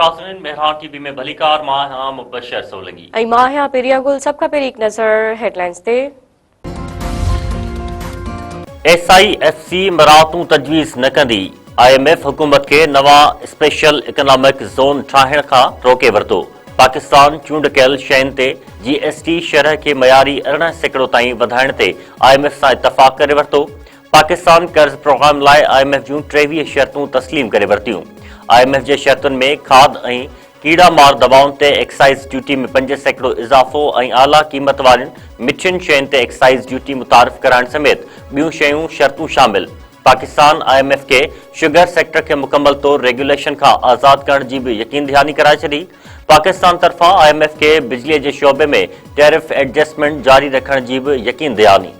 नाज़रीन मेहरान टीवी में भलीकार मां हां मुबशर सोलंगी ऐं मां आहियां पेरिया गुल। सब खां पहिरीं हिकु नज़र हेडलाइंस ते। SIFC मरातू तजवीज़ न कंदी। IMF हुकूमत के नवा स्पेशल इकोनॉमिक ज़ोन ठाहिण खां रोके वरितो। पाकिस्तान चूंड कयल शयुनि ते GST शरह के मयारी 18% ताईं वधाइण ते IMF सां इतफ़ाक़ करे वरितो। पाकिस्तान कर्ज़ प्रोग्राम लाइ IMF जूं 23 शर्तूं तस्लीम करे वरितियूं। IMF जे शर्तुनि में खाद ऐं कीड़ा मार दवाउनि ते एक्साइज़ ड्यूटी में 5% इज़ाफ़ो ऐं आला क़ीमत वारियुनि मिठियुनि शयुनि ते एक्साइज़ ड्यूटी मुतारिफ़ कराइण समेत ॿियूं शयूं शर्तूं शामिल। पाकिस्तान IMF के शुगर सेक्टर के मुकम्मल तौर रेगुलेशन खां आज़ाद करण जी भी यकीन दहानी कराए छॾी। पाकिस्तान तरफ़ां IMF के बिजली जे शोबे में टैरिफ एडजस्टमेंट जारी रखण जी भी यकीन दहानी।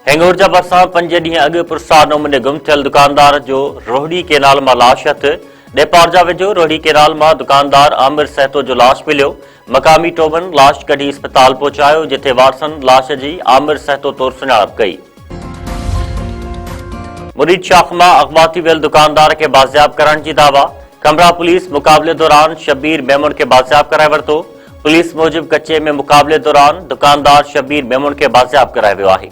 हेंगोर जा भरिसां 5 ॾींहं अॻु पुरसार नमूने गुम थियल दुकानदार जो रोहड़ी केनाल मां लाश हथ। नेपार जा वेझो रोहड़ी केनाल मां दुकानदार आमिर सहतो जो लाश मिलियो। मक़ामी टोबन लाश कढी अस्पताल पहुचायो, जिथे वारसन लाश जी आमिर सहतो तौर सुञाणप कई। मुरीद शाख मां अगवा थी वियल दुकानदार के बाज़ियाब करण जी दावा। खंबरा पुलिस मुक़ाबले दौरान शबीर मेमन के बाज़ियाब कराए वरितो। पुलिस मूजिब कचे में मुक़ाबले दौरान दुकानदार शबीर मेमन के बाज़ियाब कराए वियो आहे।